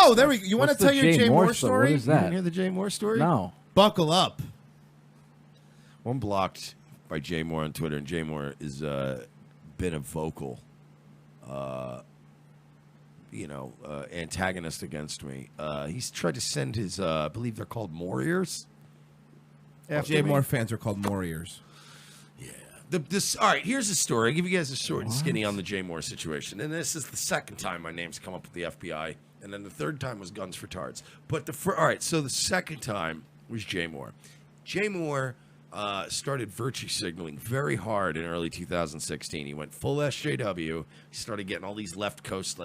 Oh, there we go. You want to tell your Jay Mohr story? What is that? You didn't hear the Jay Mohr story? No. Buckle up. Well, I'm blocked by Jay Mohr on Twitter, and Jay Mohr has been a vocal, antagonist against me. He's tried to send his, I believe they're called Mohr. Jay Mohr fans are called Mohr. All right, here's a story. I'll give you guys a short and skinny on the Jay Mohr situation. And this is the second time my name's come up with the FBI. And then the third time was Guns for Tards. But all right, so the second time was Jay Mohr. Jay Mohr started virtue signaling very hard in early 2016. He went full SJW. He started getting all these left coast,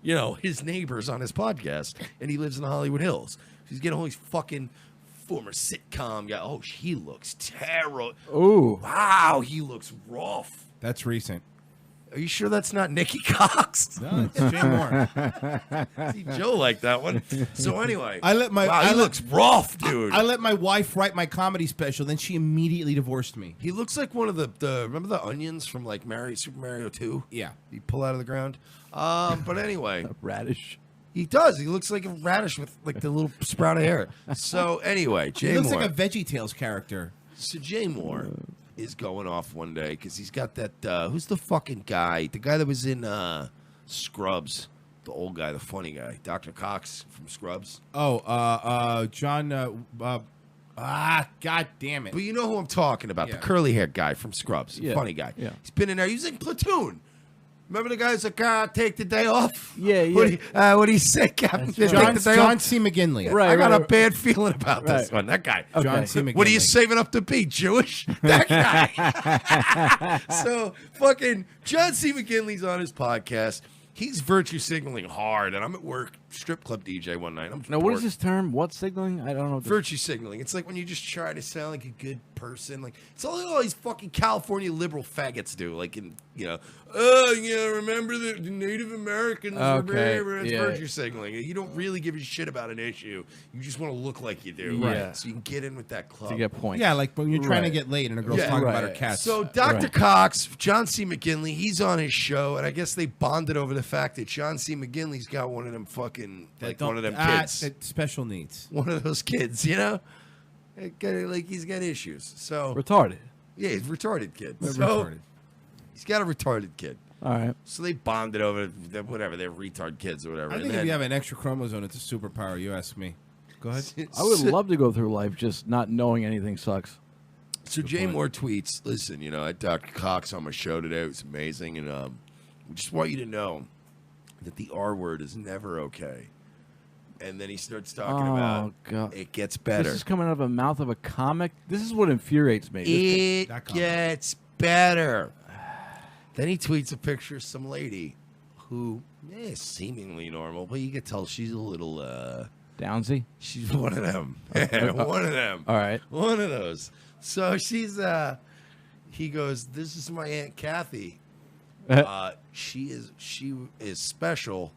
his neighbors on his podcast. And he lives in the Hollywood Hills. He's getting all these fucking former sitcom guy. Oh, he looks terrible. Ooh. Wow, he looks rough. That's recent. Are you sure that's not Nikki Cox? No, it's Jay Mohr. See, Joe liked that one. So anyway, he looks rough, dude. I let my wife write my comedy special, then she immediately divorced me. He looks like one of the remember the onions from like Super Mario 2? Yeah. You pull out of the ground. But anyway. Radish. He does. He looks like a radish with like the little sprout of hair. So anyway, Jay Mohr. He looks like a VeggieTales character. So Jay Mohr is going off one day because he's got that, who's the fucking guy? The guy that was in Scrubs. The old guy, the funny guy. Dr. Cox from Scrubs. Oh, John, God damn it. But you know who I'm talking about. The curly-haired guy from Scrubs. The funny guy. Yeah. He's been in there. He was in Platoon. Remember the guy who's like, take the day off? Yeah, yeah. What do you say, Captain? John C. McGinley. Right, I got a bad feeling about this one. That guy. Okay. John C. McGinley. What are you saving up to be, Jewish? That guy. So, fucking John C. McGinley's on his podcast. He's virtue signaling hard, and I'm at work, strip club DJ one night. Now, what is this term? What signaling? I don't know. Virtue signaling. It's like when you just try to sound like a good person. Like it's all these fucking California liberal faggots do. Like remember the Native Americans. Okay. It's virtue signaling. You don't really give a shit about an issue. You just want to look like you do. Right. So you can get in with that club. To get points. Yeah, like when you're trying to get laid and a girl's talking about her cats. So Dr. Cox, John C. McGinley, he's on his show, and I guess they bonded over the fact that John C. McGinley's got one of them fucking one of them kids, special needs. One of those kids, he's got issues. So retarded. Yeah, he's a retarded kid. Retarded. He's got a retarded kid. All right. So they bonded over whatever, they're retard kids or whatever. I think if you have an extra chromosome, it's a superpower. You ask me. Go ahead. I would love to go through life just not knowing anything sucks. So Jay Mohr tweets, listen, I had Dr. Cox on my show today. It was amazing. And we just want you to know that the R word is never okay. And then he starts talking about it gets better. This is coming out of the mouth of a comic. This is what infuriates me. It gets better. Then he tweets a picture of some lady who is seemingly normal, but you can tell she's a little Downsy. She's one of them. One of them. All right. One of those. So she's he goes, "This is my Aunt Kathy. She is special,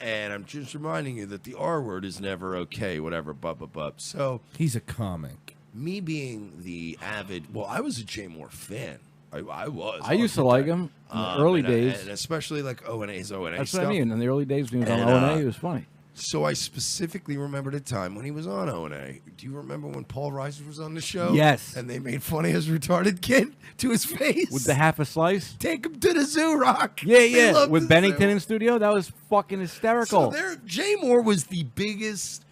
and I'm just reminding you that the R word is never okay, whatever, but." So he's a comic. Me being the avid, I was a Jay Mohr fan. I was. I used to like him in the early days. And especially like O&A's O&A That's stuff. what I mean. In the early days when he was on O&A, he was funny. So I specifically remembered a time when he was on O&A. Do you remember when Paul Reiser was on the show? Yes. And they made fun of his retarded kid to his face? With the half a slice? Take him to the zoo, Rock. Yeah. With Bennington in studio? That was fucking hysterical. So Jay Mohr was the biggest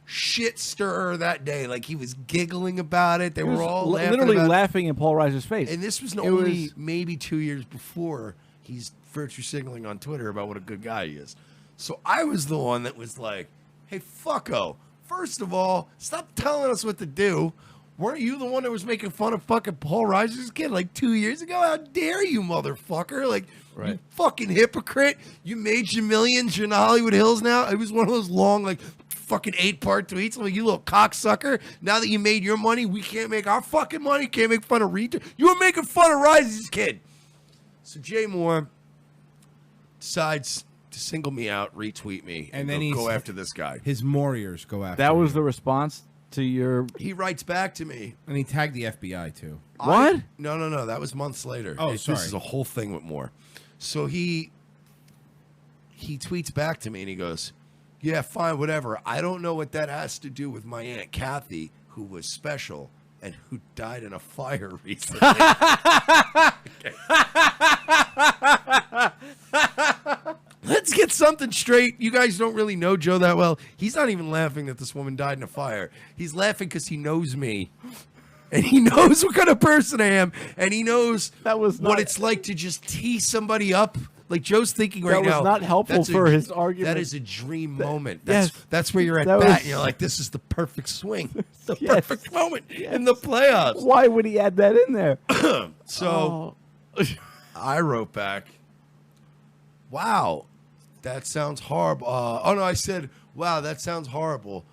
shit stirrer that day. Like, he was giggling about it. They were all literally laughing in Paul Reiser's face. And this was only maybe 2 years before he's virtue signaling on Twitter about what a good guy he is. So I was the one that was like, hey, fucko, first of all, stop telling us what to do. Weren't you the one that was making fun of fucking Paul Reiser's kid like 2 years ago? How dare you, motherfucker? Like, you fucking hypocrite. You made your millions. You're in the Hollywood Hills now. It was one of those long, like, fucking 8-part tweets. I'm like, you little cocksucker. Now that you made your money, we can't make our fucking money. Can't make fun of retard. You were making fun of Reiser's kid. So Jay Mohr decides to single me out, retweet me, and then go after this guy. His Mohrs go after That was the response to your... He writes back to me. And he tagged the FBI, too. What? No. That was months later. Oh, sorry. This is a whole thing with Mohr. So he tweets back to me, and he goes, Yeah, fine, whatever. I don't know what that has to do with my Aunt Kathy, who was special and who died in a fire recently. Let's get something straight. You guys don't really know Joe that well. He's not even laughing that this woman died in a fire. He's laughing because he knows me. And he knows what kind of person I am. And he knows what it's like to just tee somebody up. Like Joe's thinking right now. That was not helpful for his argument. That is a dream moment. Yes. That's where you're at bat. And you're like, this is the perfect swing. The perfect moment in the playoffs. Why would he add that in there? So I wrote back, wow, that sounds horrible. No, I said, wow, that sounds horrible.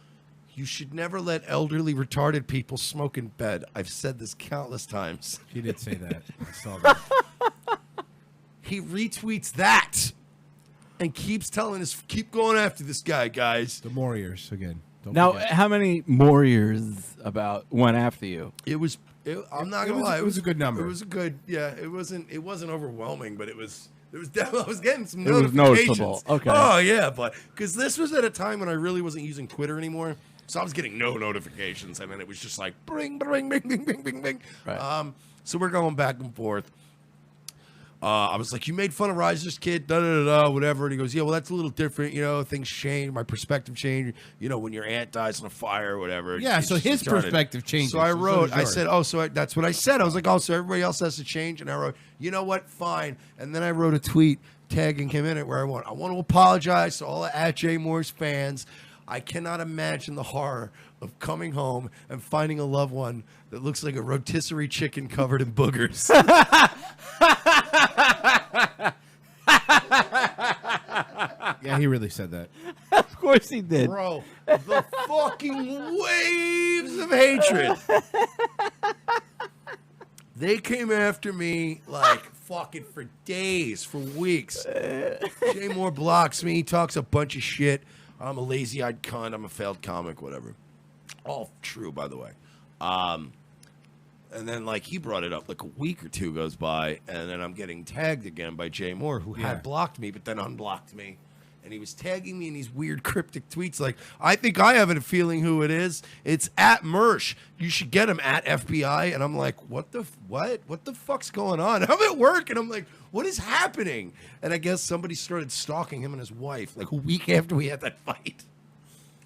You should never let elderly retarded people smoke in bed. I've said this countless times. She did say that. I saw that. He retweets that and keeps telling us, keep going after this guy, guys. The Warriors again. Don't Now, forget. how many Warriors went after you? I'm not gonna lie. It was a good number. It was a good, yeah. It wasn't overwhelming, but it was definitely. I was getting some It was notifications. noticeable. Okay. Oh yeah, but because this was at a time when I really wasn't using Twitter anymore, so I was getting no notifications, and then it was just like bing, bing, bing, bing, bing, bing, bing. Right. So we're going back and forth. I was like, you made fun of Riser's kid, da-da-da-da, whatever. And he goes, yeah, well, that's a little different. You know, things change. My perspective changed. You know, when your aunt dies in a fire or whatever. Yeah, so his started. perspective changes. So I wrote, does I yours. said, that's what I said. I was like, oh, so everybody else has to change. And I wrote, you know what, fine. And then I wrote a tweet tagging him in it where I want to apologize to all the @JMohr's fans. I cannot imagine the horror of coming home and finding a loved one that looks like a rotisserie chicken covered in boogers. Yeah, he really said that. Of course he did. Bro, the fucking waves of hatred. They came after me like fucking for days, for weeks. Jay Moore blocks me, talks a bunch of shit. I'm a lazy-eyed cunt. I'm a failed comic, whatever. All true, by the way. And then, like, he brought it up like a week or two goes by, and then I'm getting tagged again by Jay Moore, who had blocked me, but then unblocked me. And he was tagging me in these weird cryptic tweets like, I think I have a feeling who it is. It's @Mersh. You should get him @FBI. And I'm like, what the fuck's going on? I'm at work, and I'm like, what is happening? And I guess somebody started stalking him and his wife like a week after we had that fight.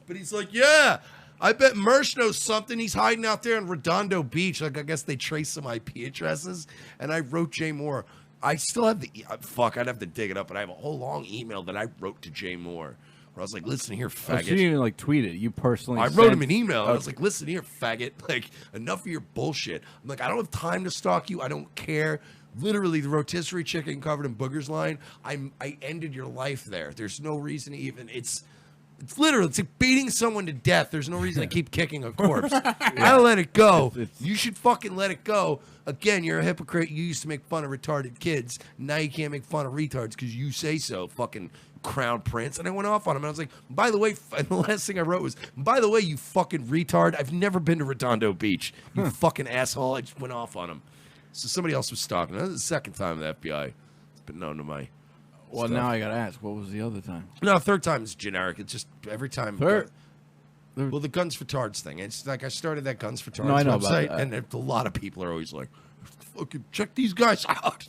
But he's like, yeah, I bet Mersh knows something. He's hiding out there in Redondo Beach. Like, I guess they traced some IP addresses. And I wrote Jay Moore. I still have I'd have to dig it up, but I have a whole long email that I wrote to Jay Moore where I was like, listen here, Oh, faggot. so you didn't like tweet it. You personally I wrote him an email. I was like, listen here, faggot. Like, enough of your bullshit. I'm like, I don't have time to stalk you. I don't care. Literally, the rotisserie chicken covered in boogers line, I ended your life there. There's no reason to even, it's literally, it's like beating someone to death. There's no reason to keep kicking a corpse. I let it go. You should fucking let it go. Again, you're a hypocrite. You used to make fun of retarded kids. Now you can't make fun of retards because you say so. Fucking crown prince. And I went off on him. And I was like, by the way, and the last thing I wrote was, by the way, you fucking retard, I've never been to Redondo Beach. You fucking asshole. I just went off on him. So somebody else was stalking. That was the second time the FBI. It's been known to my Well, stuff. now I got to ask, what was the other time? No, third time is generic. It's just every time. Third? Well, the Guns for Tards thing. It's like I started that Guns for Tards No, I know about website, that. and a lot of people are always like, fucking check these guys out.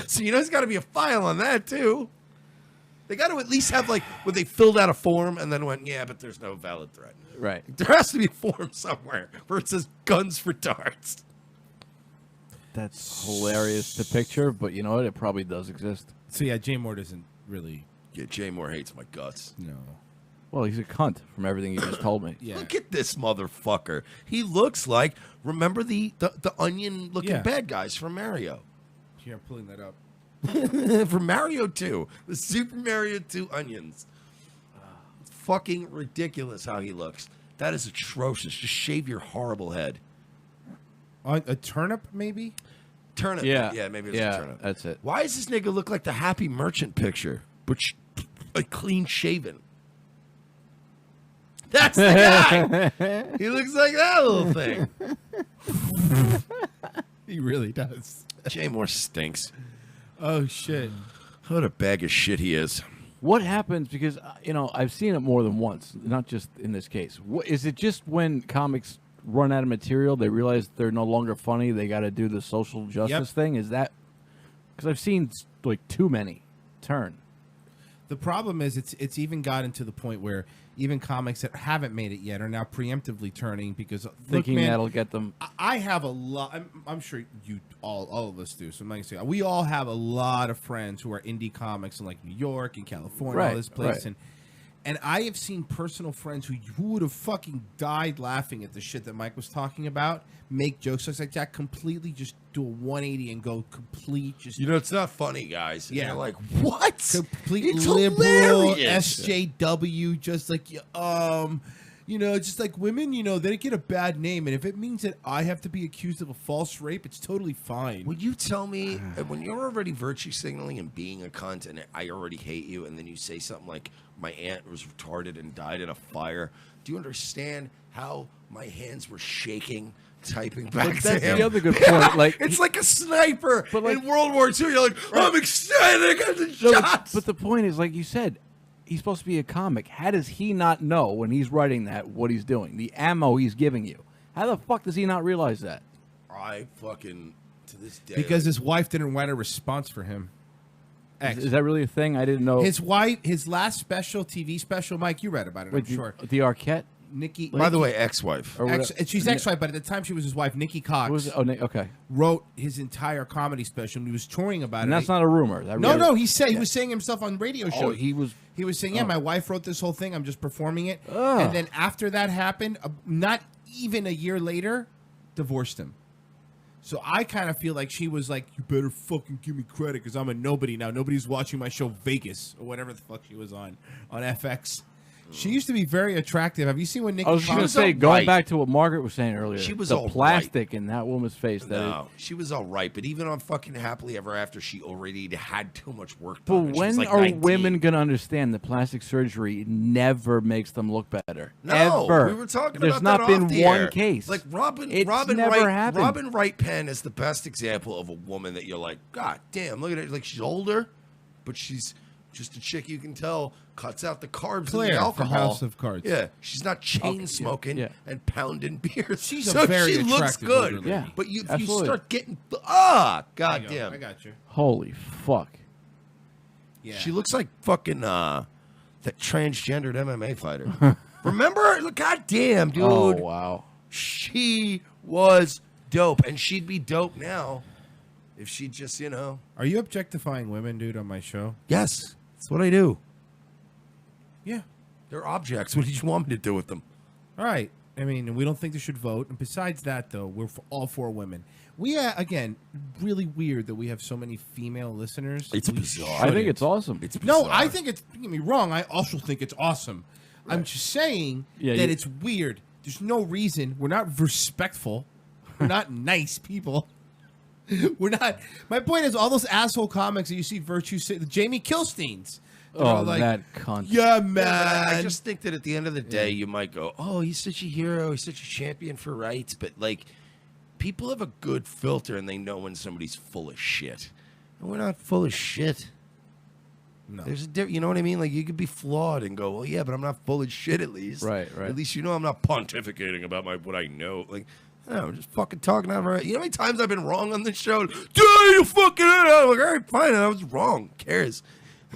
So, you know, there's got to be a file on that, too. They got to at least have, like, where they filled out a form and then went, yeah, but there's no valid threat. Right. There has to be a form somewhere where it says Guns for Tards. That's hilarious to picture, but you know what? It probably does exist. So yeah, Jay Moore doesn't really. Yeah, Jay Moore hates my guts. No. Well, he's a cunt from everything you just told me. Yeah. Look at this motherfucker. He looks like, remember the onion-looking Yeah. bad guys from Mario. Here, I'm pulling that up. From Mario 2. The Super Mario 2 onions. It's fucking ridiculous how he looks. That is atrocious. Just shave your horrible head. A turnip, maybe? Turnip. Yeah. Yeah, maybe it's yeah, a turnip. that's it. Why does this nigga look like the Happy Merchant picture? But clean shaven. That's the guy. He looks like that little thing. He really does. Jay Moore stinks. Oh, shit. What a bag of shit he is. What happens, because, I've seen it more than once, not just in this case. Is it just when comics run out of material, they realize they're no longer funny, they got to do the social justice thing? Is that... Because I've seen, like, too many turn. The problem is it's even gotten to the point where even comics that haven't made it yet are now preemptively turning because Thinking look, man, that'll get them... I have a lot. I'm sure you all of us do. So I'm not gonna say we all have a lot of friends who are indie comics in like New York and California, all this place, and I have seen personal friends who would have fucking died laughing at the shit that Mike was talking about, make jokes like that, completely just do a 180 and go complete just... it's not funny, guys. Yeah. And you're like, what? Complete It's liberal hilarious. SJW, just like, just like women, they get a bad name. And if it means that I have to be accused of a false rape, it's totally fine. Would you tell me when you're already virtue signaling and being a cunt and I already hate you, and then you say something like, my aunt was retarded and died in a fire, do you understand how my hands were shaking typing back to That's him? the other good point. Like, It's like a sniper But like- in World War II. You're like, I'm excited, I got the shots. But the point is, like you said, he's supposed to be a comic. How does he not know when he's writing that what he's doing? The ammo he's giving you. How the fuck does he not realize that? I fucking, to this day. Because his wife didn't write a response for him. Is that really a thing? I didn't know. His wife, his last special, TV special, Mike, you read about it, I'm sure. The Arquette? Nikki. By the way, ex-wife. Or She's ex-wife, but at the time she was his wife. Nikki Cox What was it? Oh, okay. wrote his entire comedy special, and he was touring about And it. that's not a rumor. That No, really- no, he said he was saying himself on radio show. Oh, he was saying, yeah, my wife wrote this whole thing. I'm just performing it. Ugh. And then after that happened, not even a year later, divorced him. So I kind of feel like she was like, you better fucking give me credit because I'm a nobody now. Nobody's watching my show Vegas or whatever the fuck she was on FX. She used to be very attractive. Have you seen when Nikki I was going to Cox... say, going right. back to what Margaret was saying earlier, She was the all right. plastic in that woman's face. No, she was all right, but even on fucking Happily Ever After, she already had too much work But done. and she was when like are 19. women going to understand that plastic surgery never makes them look better? No, Ever. we were talking There's about not that been off the one air. case. Like Robin never Wright, happened. Robin Wright Penn is the best example of a woman that you're like, God damn, look at it. Like she's older, but she's just a chick you can tell cuts out the carbs Claire and the from alcohol. House of Cards. Yeah, she's not chain Okay, smoking yeah. and pounding beers. She's so a very she looks attractive good. older lady. Yeah. But if you Absolutely. start getting God I damn, got you. Holy fuck. Yeah. she looks like fucking that transgendered MMA fighter. Remember? God damn, dude. Oh, wow. She was dope, and she'd be dope now if she just, Are you objectifying women, dude, on my show? Yes, that's what I do. Yeah. They're objects. What did you want me to do with them? All right. I mean, we don't think they should vote. And besides that, though, we're all for women. We, again, really weird that we have so many female listeners. It's We bizarre. I think shouldn't. it's awesome. It's No, bizarre. I think it's, don't get me wrong, I also think it's awesome. I'm just saying Yeah, that you- it's weird. There's no reason. We're not respectful. We're not nice people. We're not. My point is, all those asshole comics that you see virtue say, the Jamie Kilsteins. they're all that cunt. Yeah, Yeah, man. but I just think that at the end of the day, you might go, "Oh, he's such a hero. He's such a champion for rights." But like, people have a good filter, and they know when somebody's full of shit. And we're not full of shit. No. There's a you know what I mean? Like, you could be flawed and go, "Well, yeah, but I'm not full of shit. At least, Right. At least you know I'm not pontificating about what I know." Like, no, I'm just fucking talking out of our. You know how many times I've been wrong on this show? Dude, you fucking. I'm like, all right, fine. I was wrong. Who cares?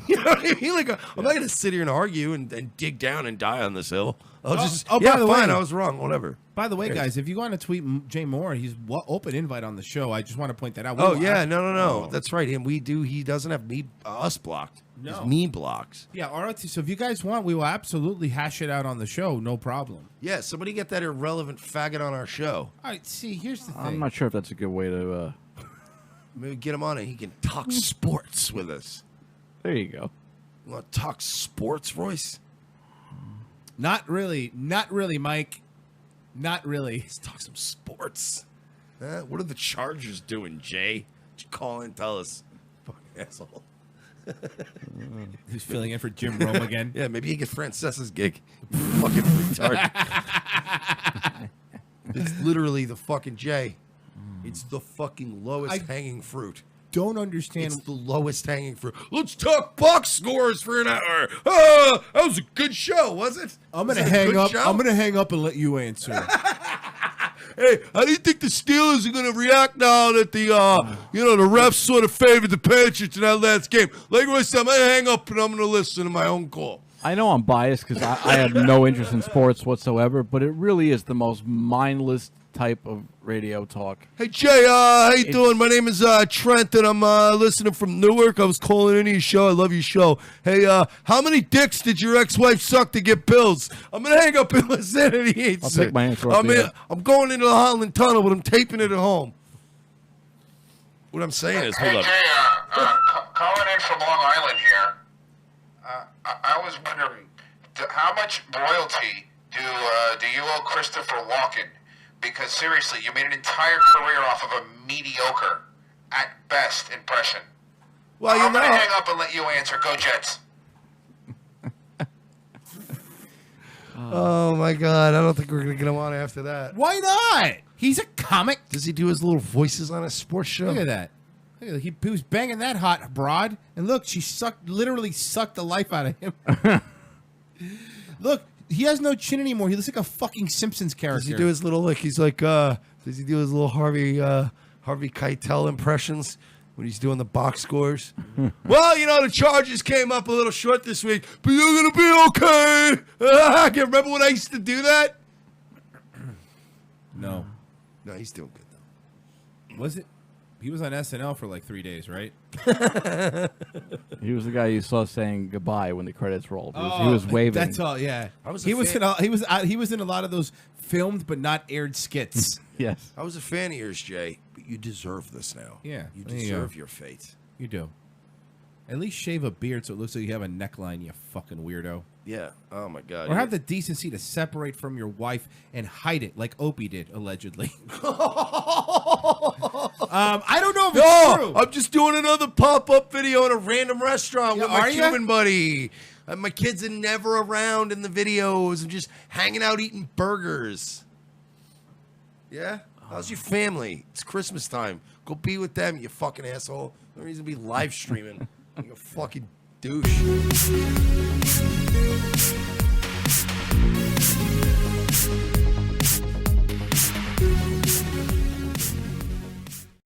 You know what I mean? Like, I'm not gonna sit here and argue and dig down and die on this hill. I'll just. by Yeah, the fine. way- I was wrong. Whatever. By the way, Yes. guys, if you want to tweet Jay Mohr, he's open invite on the show. I just want to point that out. We Oh will yeah, ask- no. Oh. That's right. And we do. He doesn't have us blocked. No. He's me blocks. Yeah, ROT. So if you guys want, we will absolutely hash it out on the show. No problem. Yeah. Somebody get that irrelevant faggot on our show. All right. See, here's the thing. I'm not sure if that's a good way to... Maybe get him on and he can talk sports with us. There you go. You want to talk sports, Royce? Not really. Not really, Mike. Not really. Let's talk some sports. What are the Chargers doing, Jay? Did you call in and tell us? Fucking asshole. He's filling in for Jim Rome again. Yeah, maybe you get Francesa's gig. Fucking retard. It's literally the fucking Jay. It's the fucking lowest hanging fruit. don't understand. It's the lowest hanging fruit. Let's talk box scores for an hour. That was a good show, was it? I'm gonna hang up. I'm gonna hang up and let you answer. Hey, how do you think the Steelers are going to react now that the refs sort of favored the Patriots in that last game? Like I said, I'm going to hang up and I'm going to listen to my own call. I know I'm biased because I have no interest in sports whatsoever, but it really is the most mindless type of radio talk. Hey, Jay, how you doing? My name is Trent, and I'm listening from Newark. I was calling into your show. I love your show. Hey, how many dicks did your ex-wife suck to get pills? I'm going to hang up and listen to the I'll take my answer off I'm going into the Holland Tunnel, but I'm taping it at home. What I'm saying is, hold up. Jay, calling in from Long Island here. I was wondering, how much royalty do you owe Christopher Walken? Because seriously, you made an entire career off of a mediocre, at best, impression. Well, I'm going to hang up and let you answer. Go Jets. Oh, my God. I don't think we're going to get him on after that. Why not? He's a comic. Does he do his little voices on a sports show? Look at that. He was banging that hot broad, and look, she literally sucked the life out of him. Look, he has no chin anymore. He looks like a fucking Simpsons character. Does he do his little, he's like, does he do his little Harvey Keitel impressions when he's doing the box scores? Well, the Chargers came up a little short this week, but you're going to be okay. I can remember when I used to do that? No. No, he's doing good, though. Was it? He was on SNL for like 3 days, right? He was the guy you saw saying goodbye when the credits rolled. He was waving. That's all. Yeah, he was in a lot of those filmed but not aired skits. Yes, I was a fan of yours, Jay, but you deserve this now. Yeah, you deserve your fate. You do. At least shave a beard so it looks like you have a neckline, you fucking weirdo. Yeah. Oh my God. Or have the decency to separate from your wife and hide it like Opie did, allegedly. I don't know if it's true. I'm just doing another pop-up video in a random restaurant with my Cuban buddy. My kids are never around in the videos. I'm just hanging out eating burgers. Yeah? How's your family? It's Christmas time. Go be with them, you fucking asshole. No reason to be live streaming. Like a fucking douche.